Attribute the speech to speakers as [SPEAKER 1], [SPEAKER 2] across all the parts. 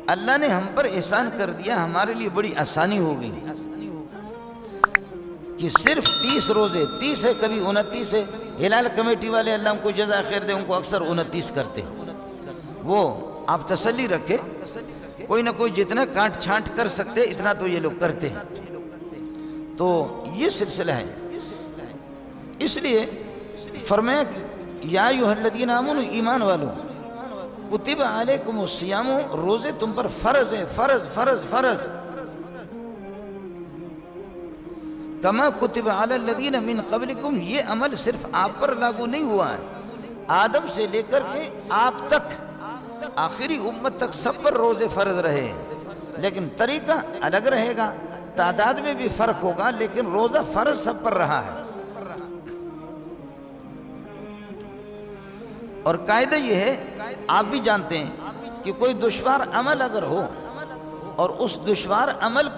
[SPEAKER 1] اللہ نے ہم پر احسان کر دیا، ہمارے لیے بڑی آسانی ہو گئی کہ صرف 30 روزے، 30 ہے کبھی 29 ہے، ہلال کمیٹی والے اللہ ان کو جزا خیر دے ان کو اکثر 29 کرتے ہیں۔ وہ آپ تسلی رکھے، کوئی نہ کوئی جتنا کاٹ چھانٹ کر سکتے اتنا تو یہ لوگ کرتے ہیں۔ تو یہ سلسلہ ہے، اس لیے فرمایا کہ یا ایھا الذین آمنوا، ایمان والو، کتب علیکم الصیام، روزے تم پر فرض ہے، فرض فرض فرض، کما کتب علی الذین من قبلکم، یہ عمل صرف آپ پر لاگو نہیں ہوا ہے، آدم سے لے کر کے آپ تک، آخری امت تک سب پر روزے فرض رہے، لیکن طریقہ الگ رہے گا، تعداد میں بھی فرق ہوگا، لیکن روزہ فرض سب پر رہا ہے۔ اور قاعدہ یہ ہے، آپ بھی جانتے ہیں کہ کوئی دشوار عمل اگر ہو اور اس دشوار عمل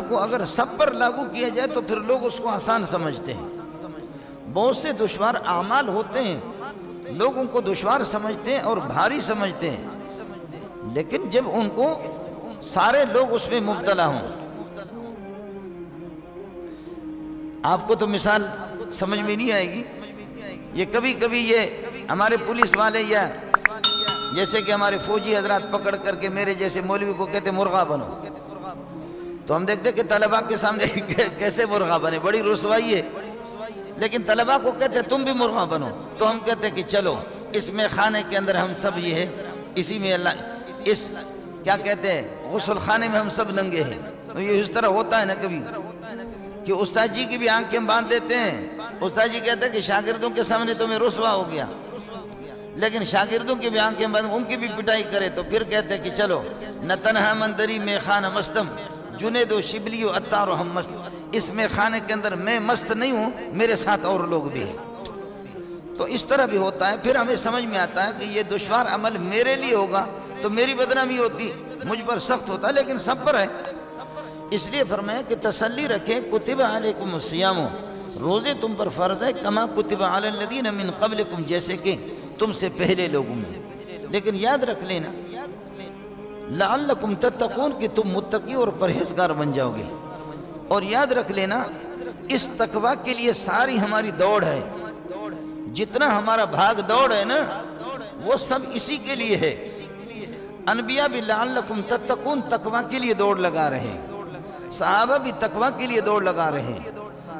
[SPEAKER 1] کو اگر سب پر لاگو کیا جائے تو پھر لوگ اس کو آسان سمجھتے ہیں۔ بہت سے دشوار اعمال ہوتے ہیں، لوگ ان کو دشوار سمجھتے ہیں اور بھاری سمجھتے ہیں، لیکن جب ان کو سارے لوگ اس میں مبتلا ہوں، آپ کو تو مثال سمجھ میں نہیں آئے گی، یہ کبھی کبھی یہ ہمارے پولیس والے یا جیسے کہ ہمارے فوجی حضرات پکڑ کر کے میرے جیسے مولوی کو کہتے مرغا بنو، تو ہم دیکھتے کہ طلباء کے سامنے کیسے مرغا بنے، بڑی رسوائی ہے، لیکن طلباء کو کہتے تم بھی مرغا بنو، تو ہم کہتے کہ چلو اس میں خانے کے اندر ہم سب یہ ہے، اسی میں اللہ، اس کیا کہتے ہیں غسل خانے میں ہم سب ننگے ہیں۔ تو یہ اس طرح ہوتا ہے نا کبھی کہ استاد جی کی بھی آنکھیں باندھ دیتے ہیں، استاد جی کہتے ہیں کہ شاگردوں کے سامنے تو میں رسوا ہو گیا، لیکن شاگردوں کی بھی آنکھیں بند، ان کی بھی پٹائی کرے تو پھر کہتے ہیں کہ چلو نہ تنہا مندری میں خانہ مستم جنید و شبلی و عطار و ہم مست، اس میں خانے کے اندر میں مست نہیں ہوں، میرے ساتھ اور لوگ بھی ہیں۔ تو اس طرح بھی ہوتا ہے، پھر ہمیں سمجھ میں آتا ہے کہ یہ دشوار عمل میرے لیے ہوگا تو میری بدنامی ہوتی، مجھ پر سخت ہوتا، لیکن سب پر ہے، اس لیے فرمایا کہ تسلی رکھیں، کتب علیکم الصیام، روزے تم پر فرض ہے، کما کتب علی الذین من قبلکم، جیسے کہ تم سے پہلے لوگوں میں، لیکن یاد رکھ لینا لعلکم تتقون، کہ تم متقی اور پرہیزگار بن جاؤ گے، اور یاد رکھ لینا اس تقوی کے لیے ساری ہماری دوڑ ہے، جتنا ہمارا بھاگ دوڑ ہے نا وہ سب اسی کے لیے ہے۔ انبیاء بھی لعلکم تتقون تقوی کے لیے دوڑ لگا رہے ہیں، صحابہ بھی تقوی کے لیے دوڑ لگا رہے ہیں،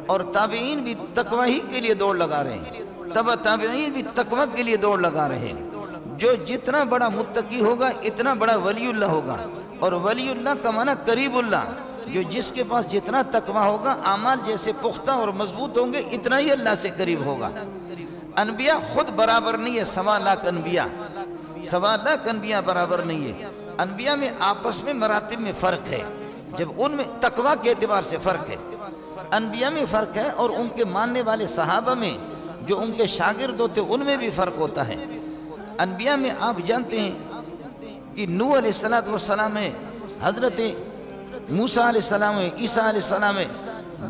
[SPEAKER 1] اور تابعین بھی تقوی ہی کے لیے دوڑ لگا رہے ہیں، تبع تابعین بھی تقوی کے لیے دوڑ لگا رہے ہیں۔ جو جتنا بڑا متقی ہوگا اتنا بڑا ولی اللہ ہوگا، اور ولی اللہ کا معنی قریب اللہ، جو جس کے پاس جتنا تقوی ہوگا، اعمال جیسے پختہ اور مضبوط ہوں گے، اتنا ہی اللہ سے قریب ہوگا۔ انبیاء خود برابر نہیں ہے، 1.25 انبیاء، 1.25 انبیاء برابر نہیں ہے، انبیاء میں آپس میں مراتب میں فرق ہے، جب ان میں تقوی کے اعتبار سے فرق ہے، انبیاء میں فرق ہے، اور ان کے ماننے والے صحابہ میں جو ان کے شاگرد ہوتے ان میں بھی فرق ہوتا ہے۔ انبیاء میں آپ جانتے ہیں کہ نوح علیہ السلام ہے، حضرت موسیٰ علیہ السلام ہے، عیسیٰ علیہ السلام ہے،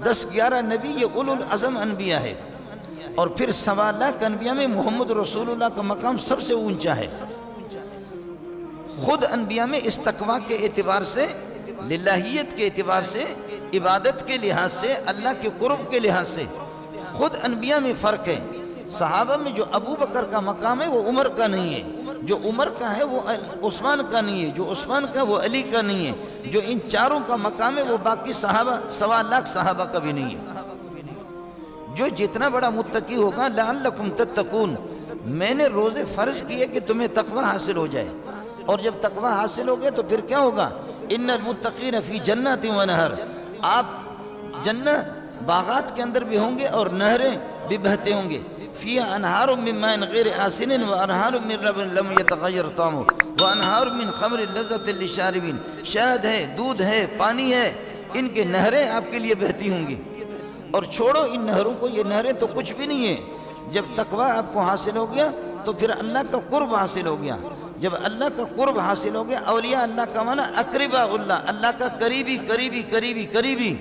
[SPEAKER 1] 10-11 نبی یہ اولو العزم انبیاء ہے، اور پھر 1.25 انبیاء میں محمد رسول اللہ کا مقام سب سے اونچا ہے۔ خود انبیاء میں اس تقوی کے اعتبار سے، للہیت کے اعتبار سے، عبادت کے لحاظ سے، اللہ کے قرب کے لحاظ سے خود انبیاء میں فرق ہے۔ صحابہ میں جو ابو بکر کا مقام ہے وہ عمر کا نہیں ہے، جو عمر کا ہے وہ عثمان کا نہیں ہے، جو عثمان کا وہ علی کا نہیں ہے، جو ان چاروں کا مقام ہے وہ باقی صحابہ 1.25 صحابہ کا بھی نہیں ہے۔ جو جتنا بڑا متقی ہوگا، لعلکم تتقون، میں نے روزے فرض کیے کہ تمہیں تقوی حاصل ہو جائے، اور جب تقوی حاصل ہو گئے تو پھر کیا ہوگا؟ ان المتقین فی جنات و نہر، آپ جنت باغات کے اندر بھی ہوں گے اور نہریں بھی بہتے ہوں گے، فی انہار من ماء غیر آسن و انہار من لبن لم یتغیر طعمہ و انہار من خمر لذۃ للشاربین، شہد ہے، دودھ ہے، پانی ہے، ان کے نہریں آپ کے لیے بہتی ہوں گی۔ اور چھوڑو ان نہروں کو، یہ نہریں تو کچھ بھی نہیں ہیں، جب تقوی آپ کو حاصل ہو گیا تو پھر اللہ کا قرب حاصل ہو گیا، جب اللہ کا قرب حاصل ہو گیا، اولیاء اللہ کا معنی اقرباء اللہ، اللہ کا قریبی قریبی قریبی قریبی،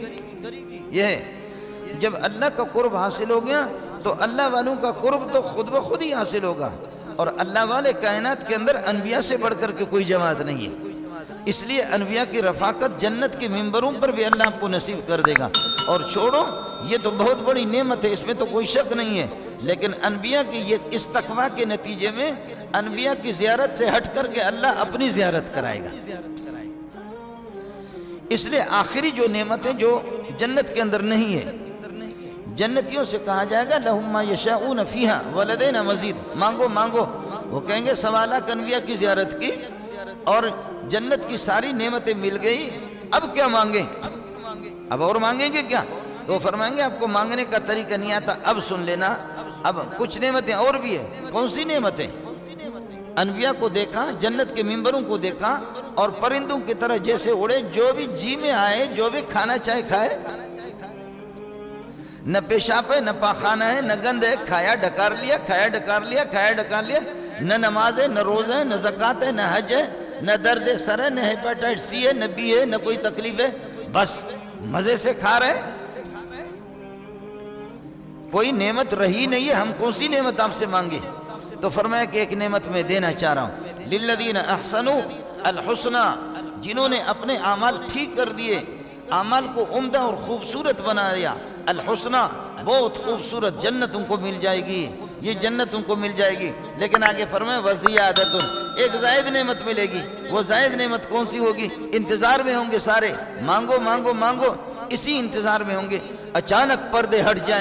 [SPEAKER 1] یہ ہے جب اللہ کا قرب حاصل ہو گیا تو اللہ والوں کا قرب تو خود بخود ہی حاصل ہوگا، اور اللہ والے کائنات کے اندر انبیاء سے بڑھ کر کے کوئی جماعت نہیں ہے، اس لیے انبیاء کی رفاقت جنت کے ممبروں پر بھی اللہ آپ کو نصیب کر دے گا۔ اور چھوڑو، یہ تو بہت بڑی نعمت ہے، اس میں تو کوئی شک نہیں ہے، لیکن انبیاء کی یہ اس تقویٰ کے نتیجے میں انبیاء کی زیارت سے ہٹ کر کے اللہ اپنی زیارت کرائے گا۔ اس لیے آخری جو نعمت ہے جو جنت کے اندر نہیں ہے، جنتیوں سے کہا جائے گا لَهُمْ مَا يَشَاءُونَ فِيهَا وَلَدَيْنَا مَزِيدٌ، مانگو مانگو۔ وہ کہیں گے 1.25 لاکھ انبیاء کی زیارت کی اور جنت کی ساری نعمتیں مل گئی، اب کیا مانگیں؟ اب اور مانگیں گے کیا؟ تو فرمائیں گے آپ کو مانگنے کا طریقہ نہیں آتا، اب سن لینا، اب کچھ نعمتیں اور بھی ہیں۔ کون سی نعمتیں؟ انبیاء کو دیکھا، جنت کے ممبروں کو دیکھا، اور پرندوں کی طرح جیسے اڑے، جو بھی جی میں آئے، جو بھی کھانا چاہے کھائے، نہ پیشاب ہے، نہ پاخانہ ہے، نہ گند ہے، کھایا ڈکار لیا، کھایا ڈکار لیا، کھایا ڈکار لیا، نہ نماز ہے، نہ روزہ ہے، نہ زکوٰۃ ہے، نہ حج ہے، نہ درد سر ہے، نہ ہیپاٹائٹس سی ہے، نہ بی ہے، نہ کوئی تکلیف ہے، بس مزے سے کھا رہے۔ کوئی نعمت رہی نہیں ہے، ہم کون سی نعمت آپ سے مانگے؟ تو فرمایا کہ ایک نعمت میں دینا چاہ رہا ہوں، للذین احسنوا الحسنى، جنہوں نے اپنے اعمال ٹھیک کر دیے، اعمال کو عمدہ اور خوبصورت بنا دیا، الحسنى، بہت خوبصورت جنت ان کو مل جائے گی، یہ جنت ان کو مل جائے گی۔ لیکن آگے فرمایا وزیادۃ، ایک زائد نعمت ملے گی۔ وہ زائد نعمت کون سی ہوگی؟ انتظار میں ہوں گے سارے، مانگو مانگو مانگو، اسی انتظار میں ہوں گے، اچانک پردے ہٹ جائیں۔